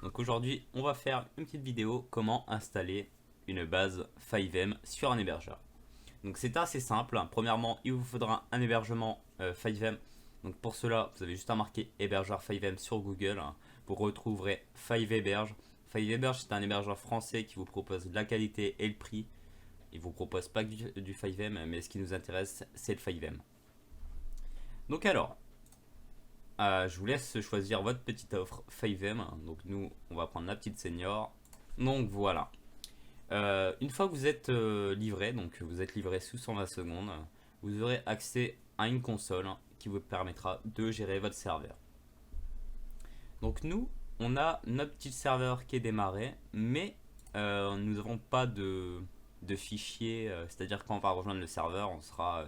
Donc aujourd'hui, on va faire une petite vidéo comment installer une base 5M sur un hébergeur. Donc c'est assez simple. Premièrement, il vous faudra un hébergement 5M. Donc pour cela, vous avez juste à marquer hébergeur 5M sur Google. Vous retrouverez 5Héberge. 5Héberge, c'est un hébergeur français qui vous propose la qualité et le prix. Il ne vous propose pas du 5M, mais ce qui nous intéresse, c'est le 5M. Donc alors, je vous laisse choisir votre petite offre 5M. Donc nous, on va prendre la petite senior. Donc voilà. Une fois que vous êtes livré, donc vous êtes livré sous 120 secondes, vous aurez accès à une console qui vous permettra de gérer votre serveur. Donc nous, on a notre petit serveur qui est démarré, mais nous n'avons pas de fichier, c'est-à-dire quand on va rejoindre le serveur, on sera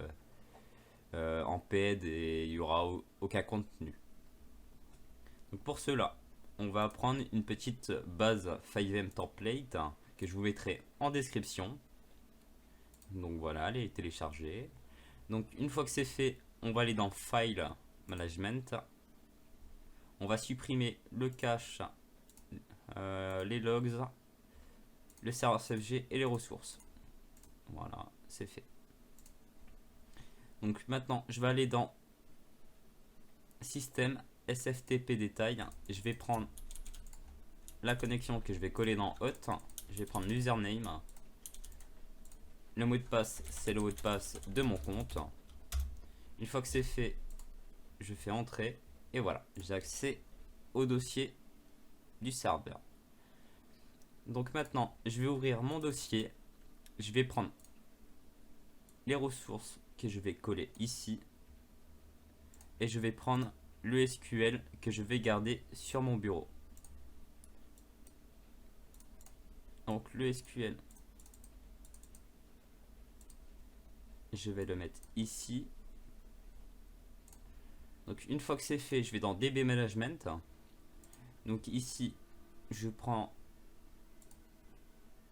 en PED et il n'y aura aucun contenu. Donc pour cela, on va prendre une petite base 5M template que je vous mettrai en description. Donc voilà, elle est téléchargée. Donc une fois que c'est fait, on va aller dans File Management. On va supprimer le cache, les logs, le serveur CFG et les ressources. Voilà, c'est fait. Donc maintenant, je vais aller dans Système SFTP détail. Je vais prendre la connexion que je vais coller dans Hot. Je vais prendre l'username. Le mot de passe, c'est le mot de passe de mon compte. Une fois que c'est fait, je fais entrer et voilà, j'ai accès au dossier du serveur. Donc maintenant, je vais ouvrir mon dossier. Je vais prendre les ressources que je vais coller ici et je vais prendre le SQL que je vais garder sur mon bureau. Donc le SQL, je vais le mettre ici. Donc une fois que c'est fait, je vais dans DB Management. Donc ici, je prends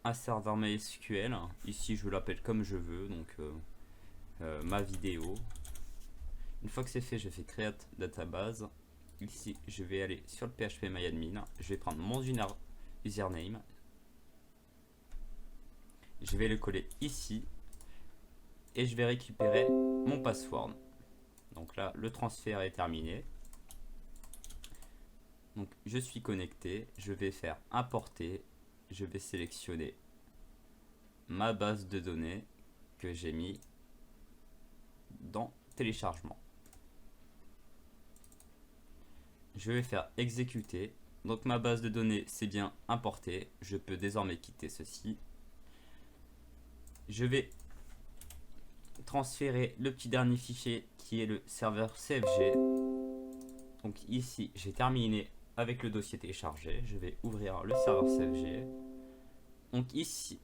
un serveur MySQL. Ici, je l'appelle comme je veux, donc ma vidéo. Une fois que c'est fait, je fais Create Database. Ici, je vais aller sur le phpMyAdmin. Je vais prendre mon username. Je vais le coller ici. Et je vais récupérer mon password. Donc là, le transfert est terminé. Donc je suis connecté. Je vais faire importer. Je vais sélectionner ma base de données que j'ai mis dans téléchargement. Je vais faire exécuter. Donc ma base de données c'est bien importée. Je peux désormais quitter ceci. Je vais transférer le petit dernier fichier qui est le serveur CFG. Donc ici j'ai terminé avec le dossier téléchargé. Je vais ouvrir le serveur CFG. Donc ici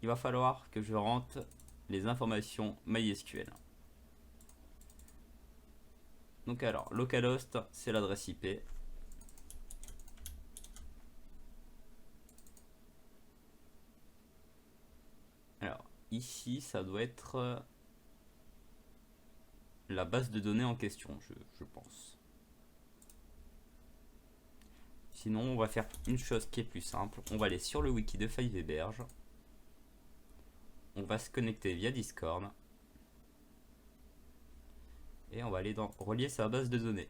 il va falloir que je rentre les informations MySQL. Donc alors, localhost, c'est l'adresse IP. Alors, ici, ça doit être la base de données en question, je pense. Sinon, on va faire une chose qui est plus simple. On va aller sur le wiki de 5Héberge. On va se connecter via Discord. Et on va aller dans relier sa base de données.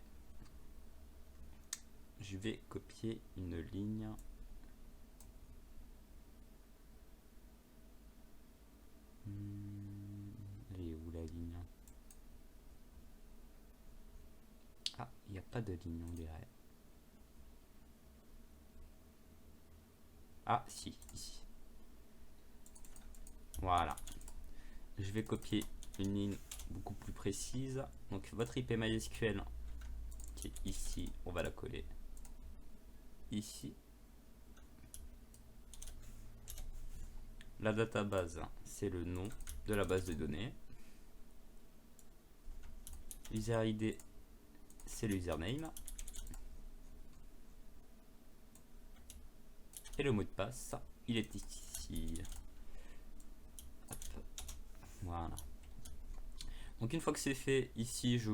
Je vais copier une ligne. Elle est où la ligne? Ah, il n'y a pas de ligne, on dirait. Ah, si, ici. Voilà. Je vais copier une ligne beaucoup plus précise. Donc votre IP MySQL qui est ici, on va la coller ici. La database, c'est le nom de la base de données. User ID, c'est l'username. Et le mot de passe, il est ici. Hop. Voilà. Donc une fois que c'est fait, ici je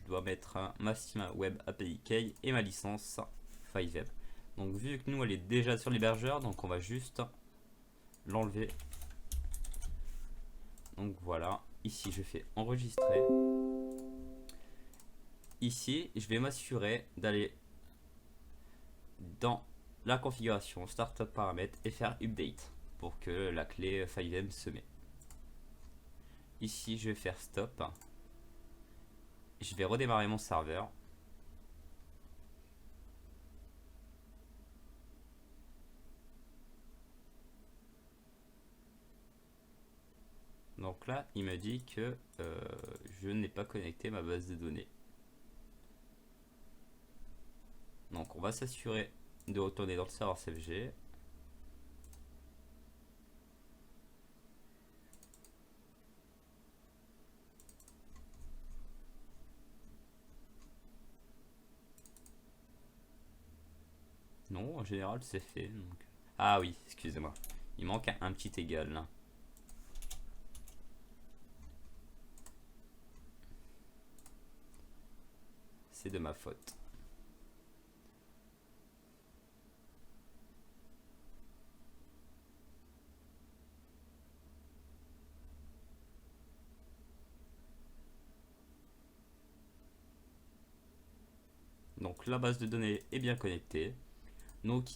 dois mettre ma Steam Web API Key et ma licence 5M. Donc vu que nous elle est déjà sur l'hébergeur, donc on va juste l'enlever. Donc voilà, ici je fais enregistrer. Ici je vais m'assurer d'aller dans la configuration startup paramètres et faire update pour que la clé FiveM se met. Ici je vais faire stop. Je vais redémarrer mon serveur. Donc là, il me dit que je n'ai pas connecté ma base de données. Donc on va s'assurer de retourner dans le serveur CFG. Non, en général c'est fait. Donc... Ah oui, excusez-moi. Il manque un petit égal là. C'est de ma faute. Donc la base de données est bien connectée. Donc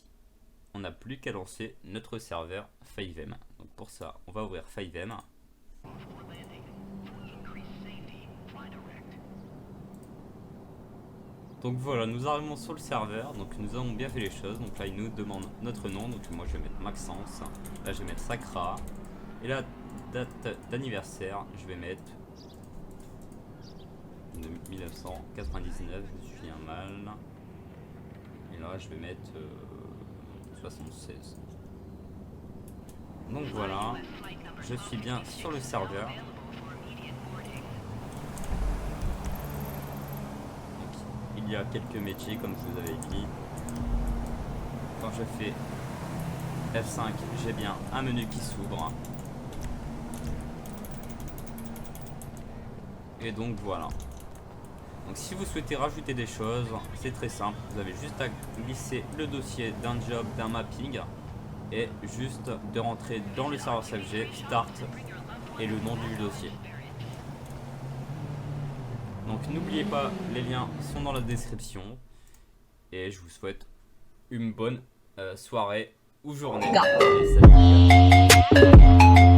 on n'a plus qu'à lancer notre serveur FiveM. Donc pour ça, on va ouvrir FiveM. Donc voilà, nous arrivons sur le serveur, donc nous avons bien fait les choses. Donc là il nous demande notre nom, donc moi je vais mettre Maxence, là je vais mettre Sacra, et la date d'anniversaire je vais mettre 1999, je me suis fait un mal, et là je vais mettre 76. Donc voilà, je suis bien sur le serveur. Il y a quelques métiers comme je vous avais dit. Quand je fais F5, j'ai bien un menu qui s'ouvre. Et donc voilà. Donc si vous souhaitez rajouter des choses, c'est très simple. Vous avez juste à glisser le dossier d'un job, d'un mapping, et juste de rentrer dans le serveur CFG, start et le nom du dossier. Donc n'oubliez pas, les liens sont dans la description. Et je vous souhaite une bonne soirée ou journée. Et salut.